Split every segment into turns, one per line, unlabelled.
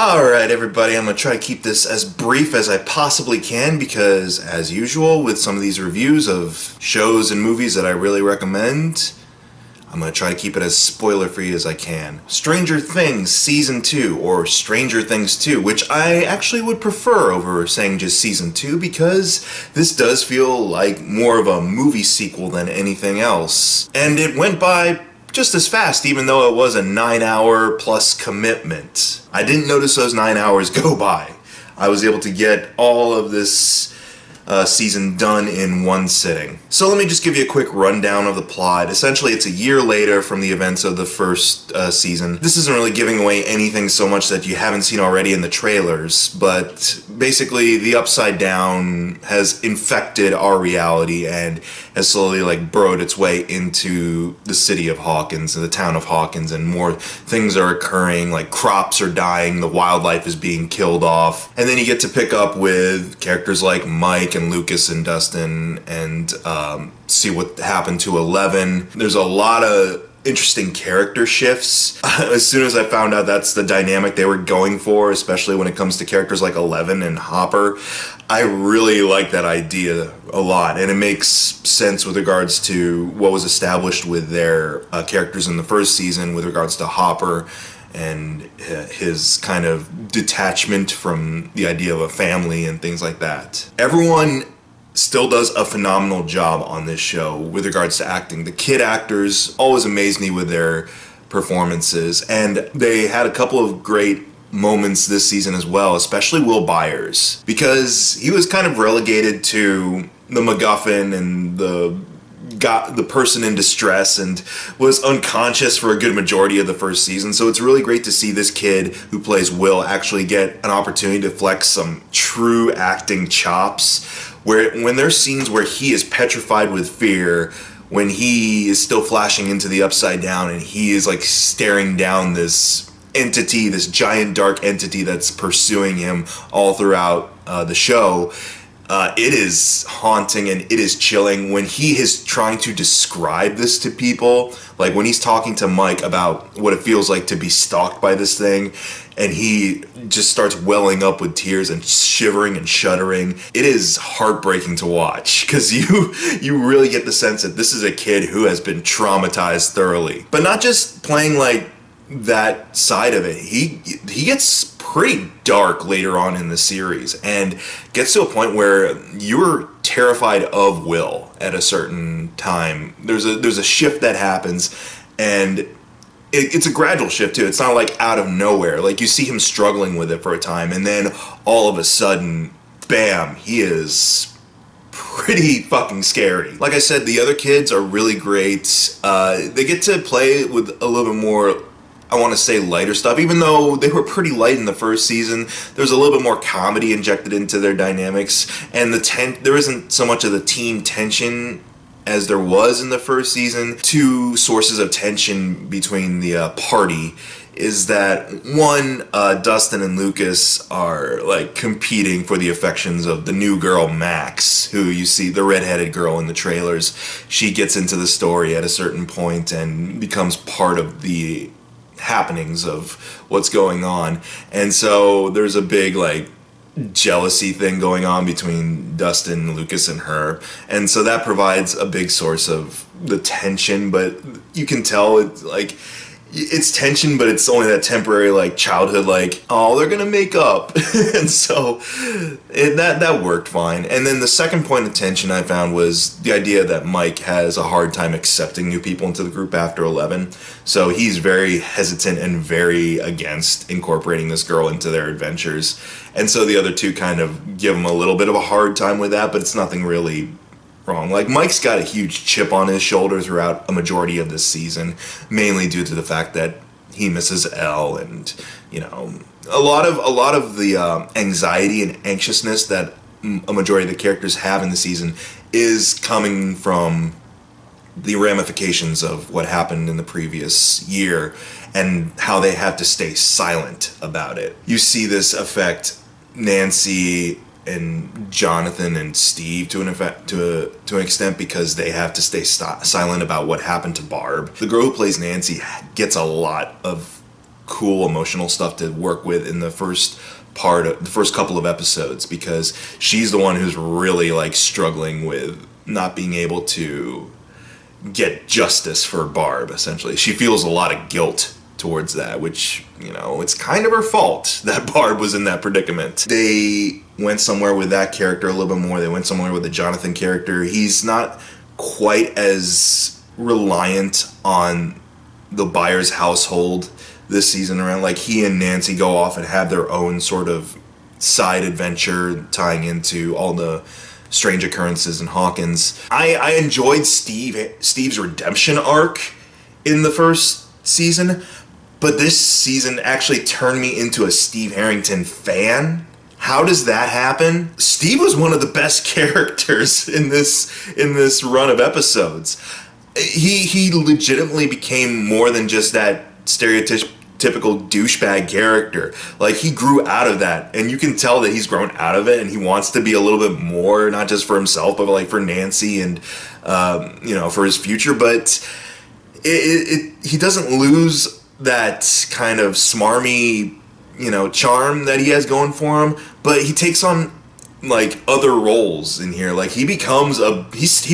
Alright everybody, I'm going to try to keep this as brief as I possibly can because, as usual, with some of these reviews of shows and movies that I really recommend, I'm going to try to keep it as spoiler-free as I can. Stranger Things Season 2, or Stranger Things 2, which I actually would prefer over saying just Season 2 because this does feel like more of a movie sequel than anything else. And it went by just as fast, even though it was a 9-hour plus commitment. I didn't notice those 9 hours go by. I was able to get all of this season done in one sitting. So let me just give you a quick rundown of the plot. Essentially, it's a year later from the events of the first season. This isn't really giving away anything so much that you haven't seen already in the trailers, but basically the Upside Down has infected our reality and has slowly burrowed its way into the city of Hawkins, the town of Hawkins, and more things are occurring, like crops are dying, the wildlife is being killed off, and then you get to pick up with characters like Mike and Lucas and Dustin and see what happened to Eleven. There's a lot of interesting character shifts. As soon as I found out that's the dynamic they were going for, especially when it comes to characters like Eleven and Hopper, I really like that idea a lot, and it makes sense with regards to what was established with their characters in the first season with regards to Hopper and his kind of detachment from the idea of a family and things like that. Everyone still does a phenomenal job on this show with regards to acting. The kid actors always amaze me with their performances, and they had a couple of great moments this season as well, especially Will Byers, because he was kind of relegated to the MacGuffin and the person in distress and was unconscious for a good majority of the first season. So it's really great to see this kid who plays Will actually get an opportunity to flex some true acting chops, where when there's scenes where he is petrified with fear, when he is still flashing into the Upside Down and he is staring down this entity, this giant dark entity that's pursuing him all throughout the show. It is haunting and it is chilling when he is trying to describe this to people, like when he's talking to Mike about what it feels like to be stalked by this thing, and he just starts welling up with tears and shivering and shuddering. It is heartbreaking to watch because you really get the sense that this is a kid who has been traumatized thoroughly, but not just playing that side of it. He gets pretty dark later on in the series and gets to a point where you're terrified of Will at a certain time. There's a shift that happens, and it's a gradual shift too. It's not out of nowhere. You see him struggling with it for a time, and then all of a sudden, bam, he is pretty fucking scary. Like I said, the other kids are really great. They get to play with a little bit more, I want to say, lighter stuff. Even though they were pretty light in the first season, there's a little bit more comedy injected into their dynamics, and there isn't so much of the teen tension as there was in the first season. Two sources of tension between the party is that one, Dustin and Lucas are competing for the affections of the new girl Max, who you see, the redheaded girl in the trailers. She gets into the story at a certain point and becomes part of the happenings of what's going on, and so there's a big jealousy thing going on between Dustin, Lucas, and her, and so that provides a big source of the tension. But you can tell it's tension, but it's only that temporary childhood oh, they're gonna make up. And so that worked fine. And then the second point of tension I found was the idea that Mike has a hard time accepting new people into the group after 11, so he's very hesitant and very against incorporating this girl into their adventures, and so the other two kind of give him a little bit of a hard time with that, but it's nothing really wrong. Mike's got a huge chip on his shoulder throughout a majority of this season, mainly due to the fact that he misses Elle, and a lot of the anxiety and anxiousness that a majority of the characters have in the season is coming from the ramifications of what happened in the previous year and how they have to stay silent about it. You see this affect Nancy and Jonathan and Steve to an extent, because they have to stay silent about what happened to Barb. The girl who plays Nancy gets a lot of cool emotional stuff to work with in the first couple of episodes, because she's the one who's really like struggling with not being able to get justice for Barb. Essentially, she feels a lot of guilt towards that, which, you know, it's kind of her fault that Barb was in that predicament. They went somewhere with that character a little bit more. They went somewhere with the Jonathan character. He's not quite as reliant on the Byers household this season around. Like, he and Nancy go off and have their own sort of side adventure tying into all the strange occurrences in Hawkins. I enjoyed Steve's redemption arc in the first season, but this season actually turned me into a Steve Harrington fan. How does that happen? Steve was one of the best characters in this run of episodes. He legitimately became more than just that stereotypical douchebag character. Like, he grew out of that, and you can tell that he's grown out of it, and he wants to be a little bit more, not just for himself, but like for Nancy and you know, for his future. But he doesn't lose that kind of smarmy, you know, charm that he has going for him, but he takes on like other roles in here. Like, he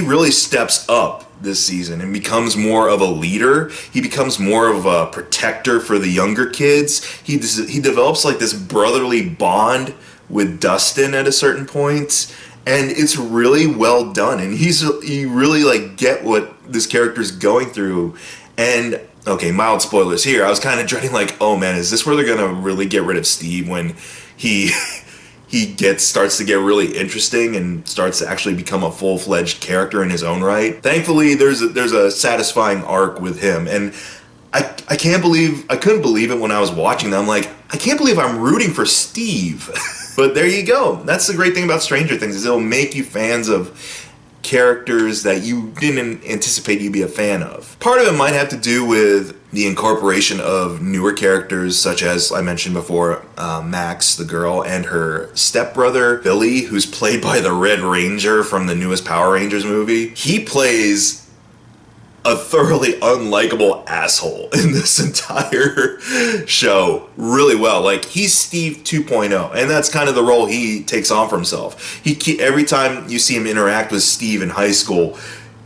really steps up this season and becomes more of a leader. He becomes more of a protector for the younger kids. He develops like this brotherly bond with Dustin at a certain point, and it's really well done. And you really like get what this character's going through. And okay, mild spoilers here. I was kind of dreading, like, oh man, is this where they're gonna really get rid of Steve when he starts to get really interesting and starts to actually become a full-fledged character in his own right? Thankfully, there's a satisfying arc with him, and I couldn't believe it when I was watching them. I'm like, I can't believe I'm rooting for Steve. But there you go. That's the great thing about Stranger Things, is it'll make you fans of characters that you didn't anticipate you'd be a fan of. Part of it might have to do with the incorporation of newer characters, such as I mentioned before, Max, the girl, and her stepbrother, Billy, who's played by the Red Ranger from the newest Power Rangers movie. He plays a thoroughly unlikable asshole in this entire show really well. Like, he's Steve 2.0, and that's kind of the role he takes on for himself. Every time you see him interact with Steve in high school,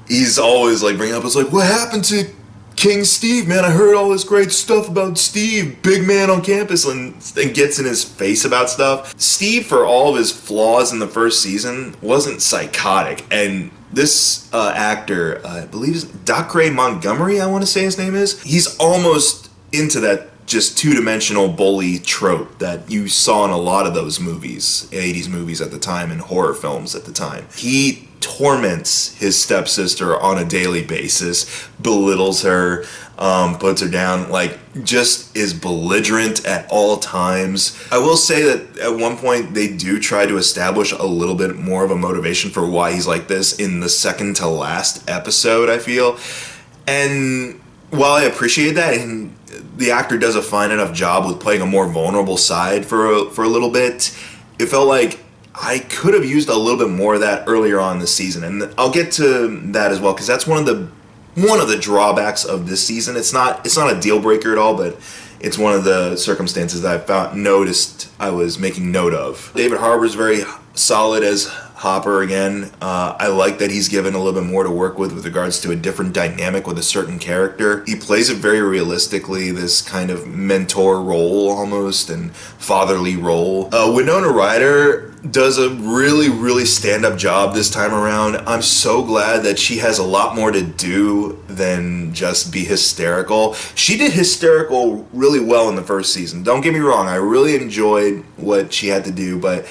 he's always like bringing up, it's like, what happened to King Steve, man? I heard all this great stuff about Steve, big man on campus, and gets in his face about stuff. Steve, for all of his flaws in the first season, wasn't psychotic, and this actor, I believe is Dacre Montgomery, I want to say his name is, he's almost into that just two-dimensional bully trope that you saw in a lot of those movies, 80s movies at the time, and horror films at the time. He torments his stepsister on a daily basis, belittles her, puts her down, like, just is belligerent at all times. I will say that at one point they do try to establish a little bit more of a motivation for why he's like this in the second to last episode, I feel. And while I appreciate that, and the actor does a fine enough job with playing a more vulnerable side for a little bit, it felt like I could have used a little bit more of that earlier on this season, and I'll get to that as well, because that's one of the drawbacks of this season. It's not a deal breaker at all, but it's one of the circumstances that I was making note of. David Harbour's very solid as Hopper again. I like that he's given a little bit more to work with regards to a different dynamic with a certain character. He plays it very realistically, this kind of mentor role almost, and fatherly role. Winona Ryder does a really, really stand-up job this time around. I'm so glad that she has a lot more to do than just be hysterical. She did hysterical really well in the first season. Don't get me wrong, I really enjoyed what she had to do, but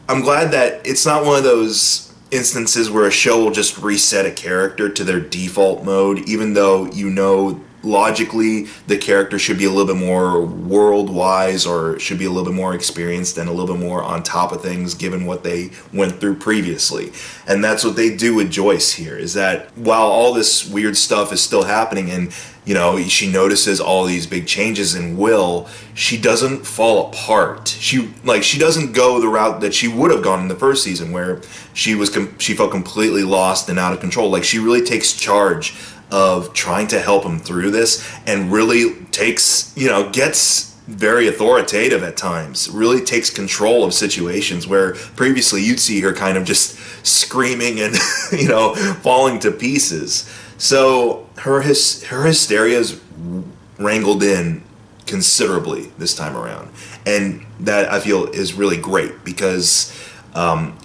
I'm glad that it's not one of those instances where a show will just reset a character to their default mode, even though you know logically the character should be a little bit more world-wise, or should be a little bit more experienced and a little bit more on top of things given what they went through previously. And that's what they do with Joyce here, is that while all this weird stuff is still happening, and you know, she notices all these big changes in Will, she doesn't fall apart. She doesn't go the route that she would have gone in the first season, where she felt completely lost and out of control. Like, she really takes charge of trying to help him through this, and really gets very authoritative at times, really takes control of situations where previously you'd see her kind of just screaming and falling to pieces. So her hysteria is wrangled in considerably this time around, and that I feel is really great because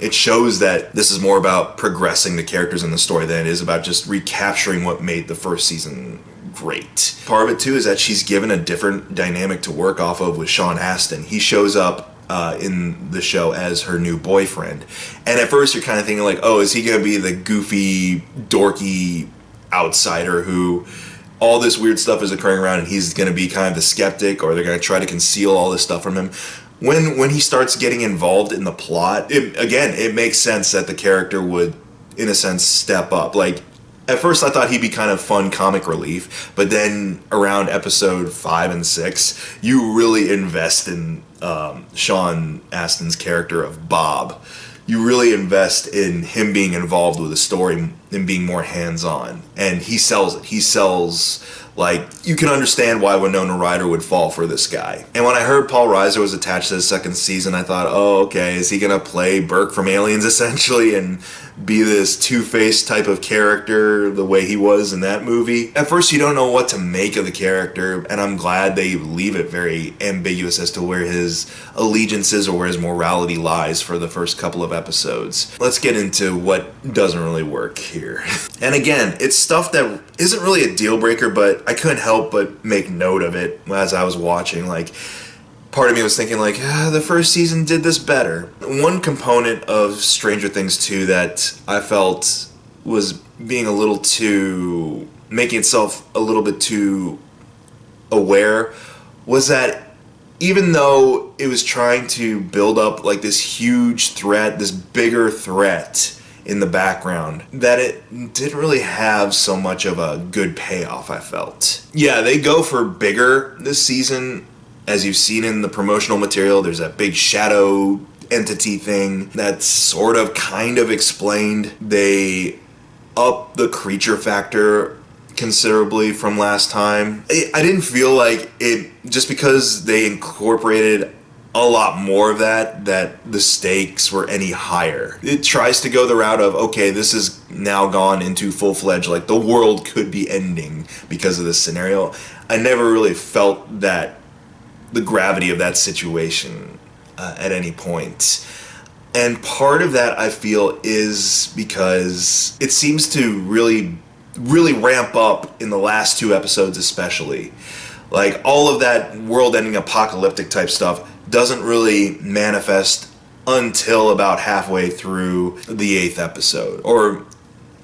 it shows that this is more about progressing the characters in the story than it is about just recapturing what made the first season great. Part of it too is that she's given a different dynamic to work off of with Sean Astin. He shows up in the show as her new boyfriend, and at first you're kind of thinking like, oh, is he gonna be the goofy, dorky outsider who all this weird stuff is occurring around and he's gonna be kind of the skeptic, or they're gonna try to conceal all this stuff from him? When he starts getting involved in the plot, it makes sense that the character would, in a sense, step up. Like, at first I thought he'd be kind of fun comic relief, but then around episode 5 and 6, you really invest in Sean Astin's character of Bob. You really invest in him being involved with the story and being more hands-on. And he sells it. He sells, like, you can understand why Winona Ryder would fall for this guy. And when I heard Paul Reiser was attached to the second season, I thought, oh, okay, is he going to play Burke from Aliens, essentially, and be this two-faced type of character the way he was in that movie? At first, you don't know what to make of the character, and I'm glad they leave it very ambiguous as to where his allegiances or where his morality lies for the first couple of episodes. Let's get into what doesn't really work here. And again, it's stuff that isn't really a deal breaker, but I couldn't help but make note of it as I was watching. Like, part of me was thinking like, the first season did this better. One component of Stranger Things 2 that I felt was being a little too, making itself a little bit too aware, was that even though it was trying to build up like this huge threat, this bigger threat in the background, that it didn't really have so much of a good payoff, I felt. Yeah, they go for bigger this season. As you've seen in the promotional material, there's that big shadow entity thing that's sort of kind of explained. They up the creature factor considerably from last time. I didn't feel like it, just because they incorporated a lot more of that the stakes were any higher. It tries to go the route of, okay, this is now gone into full-fledged, like the world could be ending because of this scenario. I never really felt that the gravity of that situation at any point. And part of that, I feel, is because it seems to really ramp up in the last 2 episodes especially. Like, all of that world-ending apocalyptic type stuff doesn't really manifest until about halfway through the 8th episode. Or,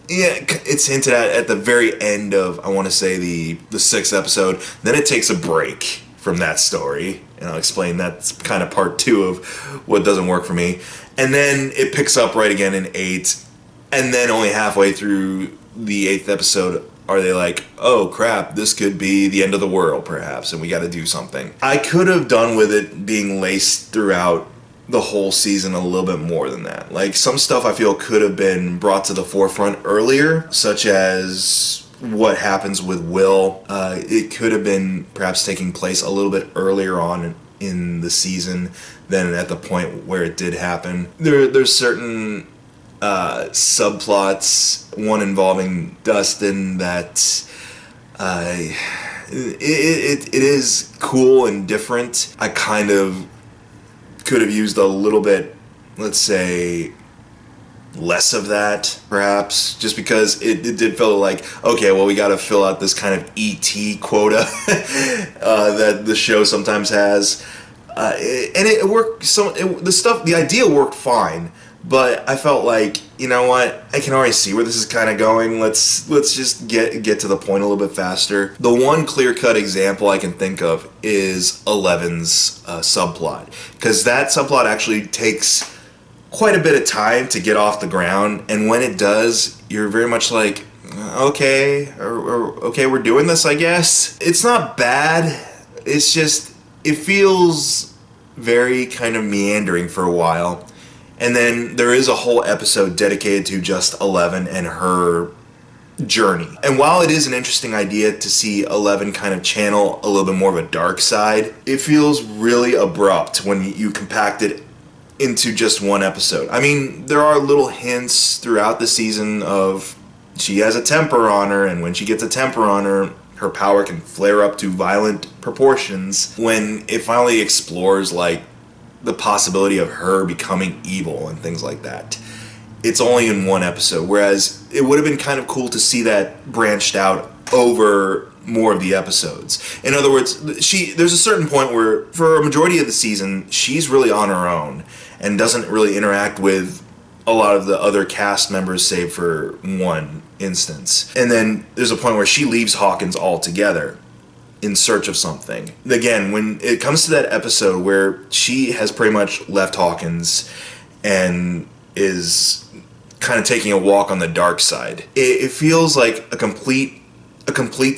yeah, it's hinted at the very end of, I want to say, the 6th episode. Then it takes a break from that story, and I'll explain that's kind of part 2 of what doesn't work for me. And then it picks up right again in 8, and then only halfway through the 8th episode are they like, oh crap, this could be the end of the world perhaps, and we got to do something. I could have done with it being laced throughout the whole season a little bit more than that. Like, some stuff I feel could have been brought to the forefront earlier, such as what happens with Will. It could have been perhaps taking place a little bit earlier on in the season than at the point where it did happen. There's certain subplots, one involving Dustin, that it is cool and different. I kind of could have used a little bit, let's say, less of that, perhaps, just because it did feel like, okay, well, we got to fill out this kind of ET quota that the show sometimes has, and it worked. The idea worked fine, but I felt like, you know what, I can already see where this is kind of going. Let's just get to the point a little bit faster. The one clear-cut example I can think of is Eleven's subplot, because that subplot actually takes quite a bit of time to get off the ground, and when it does, you're very much like, okay, okay, we're doing this, I guess. It's not bad, it's just, it feels very kind of meandering for a while, and then there is a whole episode dedicated to just Eleven and her journey. And while it is an interesting idea to see Eleven kind of channel a little bit more of a dark side, it feels really abrupt when you compact it into just one episode. I mean, there are little hints throughout the season of she has a temper on her, and when she gets a temper on her, her power can flare up to violent proportions. When it finally explores like the possibility of her becoming evil and things like that, it's only in one episode, whereas it would have been kind of cool to see that branched out over more of the episodes. In other words, there's a certain point where for a majority of the season she's really on her own and doesn't really interact with a lot of the other cast members save for one instance. And then there's a point where she leaves Hawkins altogether in search of something. Again, when it comes to that episode where she has pretty much left Hawkins and is kind of taking a walk on the dark side, it feels like a complete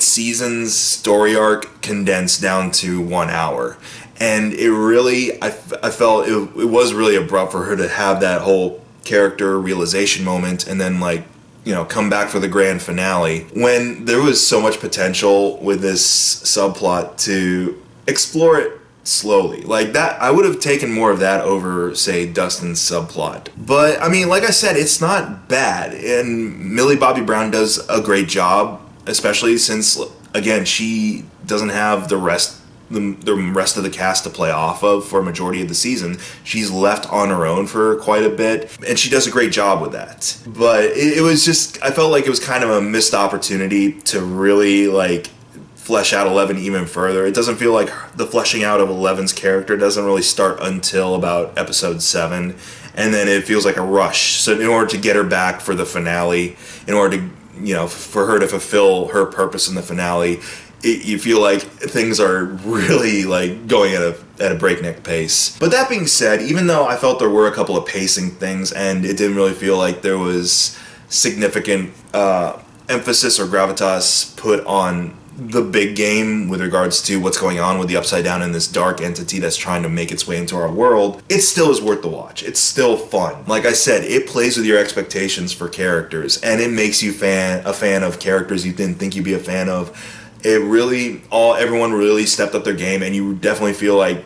season's story arc condensed down to 1 hour. And it really, I felt it was really abrupt for her to have that whole character realization moment and then like, you know, come back for the grand finale when there was so much potential with this subplot to explore it slowly. Like that, I would have taken more of that over, say, Dustin's subplot. But I mean, like I said, it's not bad, and Millie Bobby Brown does a great job, especially since, again, she doesn't have the rest of the cast to play off of for a majority of the season. She's left on her own for quite a bit, and she does a great job with that. But it was just, I felt like it was kind of a missed opportunity to really like flesh out Eleven even further. It doesn't feel like the fleshing out of Eleven's character doesn't really start until about episode 7, and then it feels like a rush. So in order to get her back for the finale, in order to, you know, for her to fulfill her purpose in the finale, you feel like things are really like going at a breakneck pace. But that being said, even though I felt there were a couple of pacing things and it didn't really feel like there was significant emphasis or gravitas put on the big game with regards to what's going on with the Upside Down and this dark entity that's trying to make its way into our world, it still is worth the watch. It's still fun. Like I said, it plays with your expectations for characters, and it makes you a fan of characters you didn't think you'd be a fan of. It really, everyone really stepped up their game, and you definitely feel like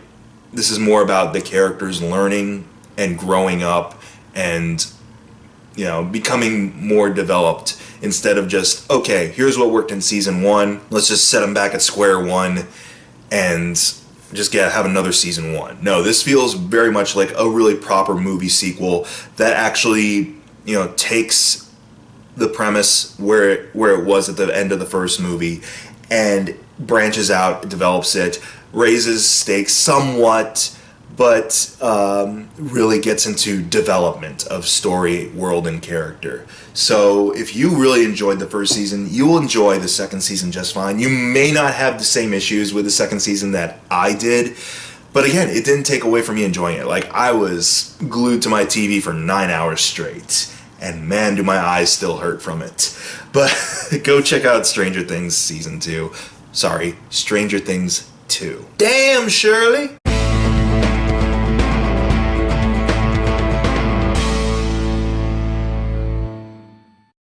this is more about the characters learning and growing up and, you know, becoming more developed instead of just, okay, here's what worked in season 1, let's just set them back at square one and just have another season 1. No, this feels very much like a really proper movie sequel that actually, you know, takes the premise where it was at the end of the first movie and branches out, develops it, raises stakes somewhat, but really gets into development of story, world, and character. So if you really enjoyed the first season, you will enjoy the second season just fine. You may not have the same issues with the second season that I did, but again, it didn't take away from me enjoying it. Like, I was glued to my TV for 9 hours straight, and man, do my eyes still hurt from it. But go check out Stranger Things Season 2. Sorry, Stranger Things 2. Damn, Shirley!